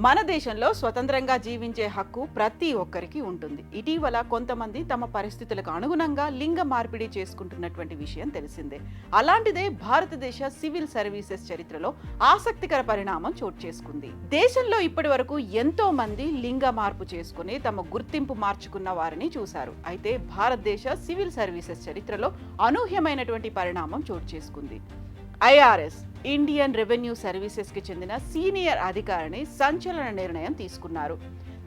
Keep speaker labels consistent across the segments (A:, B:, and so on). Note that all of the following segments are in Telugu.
A: మన దేశంలో స్వతంత్రంగా జీవించే హక్కు ప్రతి ఒక్కరికి ఉంటుంది. ఇటీవల కొంతమంది తమ పరిస్థితులకు అనుగుణంగా లింగ మార్పిడి చేసుకుంటున్నటువంటి విషయం తెలిసిందే. అలాంటిదే భారతదేశ సివిల్ సర్వీసెస్ చరిత్రలో ఆసక్తికర పరిణామం చోటు చేసుకుంది. దేశంలో ఇప్పటి వరకు ఎంతో మంది లింగ మార్పు చేసుకుని తమ గుర్తింపు మార్చుకున్న వారిని చూశారు. అయితే భారతదేశ సివిల్ సర్వీసెస్ చరిత్రలో అనూహ్యమైనటువంటి పరిణామం చోటు చేసుకుంది. ఐఆర్ఎస్ ఇండియన్ రెవెన్యూ సర్వీసెస్ కి చెందిన సీనియర్ అధికారిని సంచలన నిర్ణయం తీసుకున్నారు.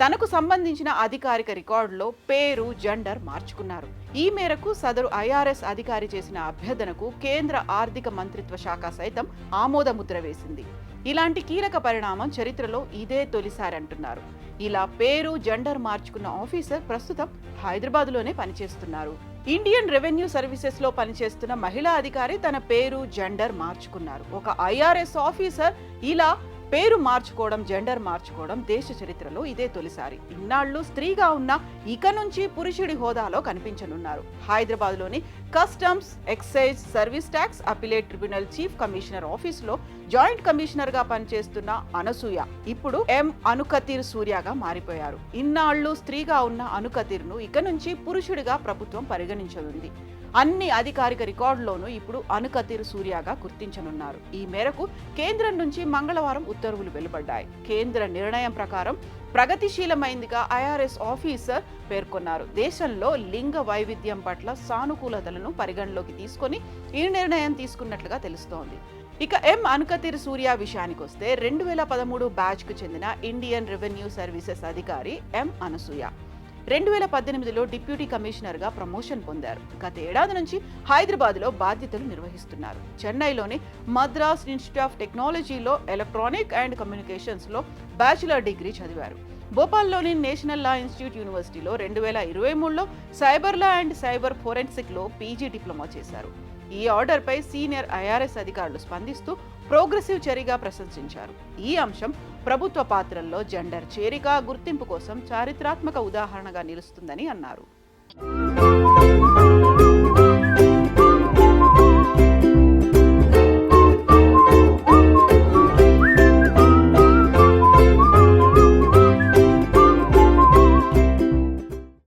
A: తనకు సంబంధించిన అధికారిక రికార్డులో పేరు, జెండర్ మార్చుకున్నారు. ఈ మేరకు సదరు ఐఆర్ఎస్ అధికారి చేసిన అభ్యర్థనకు కేంద్ర ఆర్థిక మంత్రిత్వ శాఖ సైతం ఆమోద ముద్ర వేసింది. ఇలాంటి కీలక పరిణామం చరిత్రలో ఇదే తొలిసారి అంటున్నారు. ఇలా పేరు, జెండర్ మార్చుకున్న ఆఫీసర్ ప్రస్తుతం హైదరాబాద్లోనే పనిచేస్తున్నారు. ఇండియన్ రెవెన్యూ సర్వీసెస్ లో పనిచేస్తున్న మహిళా అధికారి తన పేరు, జెండర్ మార్చుకున్నారు. ఒక ఐఆర్ఎస్ ఆఫీసర్ ఇలా పేరు మార్చుకోవడం, జెండర్ మార్చుకోవడం దేశ చరిత్రలో ఇదే తొలిసారి. ఇన్నాళ్లు స్త్రీగా ఉన్న ఇక నుంచి పురుషుడి హోదాలో కనిపించనున్నారు. హైదరాబాద్లోని customs, excise, service tax appellate tribunal chief commissioner ఆఫీసులో జాయింట్ కమిషనర్ గా పనిచేస్తున్న అనసూయ ఇప్పుడు ఎం అనుకతీర్ సూర్యగా మారిపోయారు. ఇన్నాళ్లు స్త్రీగా ఉన్న అనుకతీర్ను ఇక నుంచి పురుషుడిగా ప్రభుత్వం పరిగణించనుంది. అన్ని అధికారిక రికార్డుల్లోనూ ఇప్పుడు అనుకతీర్ సూర్యగా గుర్తించనున్నారు. ఈ మేరకు కేంద్రం నుంచి మంగళవారం ఉత్తర్వులు వెలువడ్డాయి. కేంద్ర నిర్ణయం ప్రకారం ప్రగతిశీలమైందిగా ఐఆర్ఎస్ ఆఫీసర్ పేర్కొన్నారు. దేశంలో లింగ వైవిధ్యం పట్ల సానుకూలతలను పరిగణలోకి తీసుకొని ఈ నిర్ణయం తీసుకున్నట్లుగా తెలుస్తోంది. ఇక ఎం అనుకతీర్ సూర్య విషయానికి వస్తే 2013 బ్యాచ్ కు చెందిన ఇండియన్ రెవెన్యూ సర్వీసెస్ అధికారి ఎం అనసూయ 2018లో డిప్యూటీ కమిషనర్ గా ప్రమోషన్ పొందారు. గత ఏడాది నుంచి హైదరాబాద్ లో బాధ్యతలు నిర్వహిస్తున్నారు. చెన్నైలోని మద్రాస్ ఇన్స్టిట్యూట్ ఆఫ్ టెక్నాలజీలో ఎలక్ట్రానిక్ అండ్ కమ్యూనికేషన్స్ లో బ్యాచిలర్ డిగ్రీ చదివారు. భోపాల్లోని నేషనల్ లా ఇన్స్టిట్యూట్ యూనివర్సిటీలో 2023లో cyber law and cyber forensic లో పీజీ డిప్లొమా చేశారు. ఈ ఆర్డర్ పై సీనియర్ ఐఆర్ఎస్ అధికారులు స్పందిస్తూ ప్రోగ్రెసివ్ చర్యగా ప్రశంసించారు. ఈ అంశం ప్రభుత్వ పాత్రల్లో జెండర్ చేరిక, గుర్తింపు కోసం చారిత్రాత్మక ఉదాహరణగా నిలుస్తుందని అన్నారు.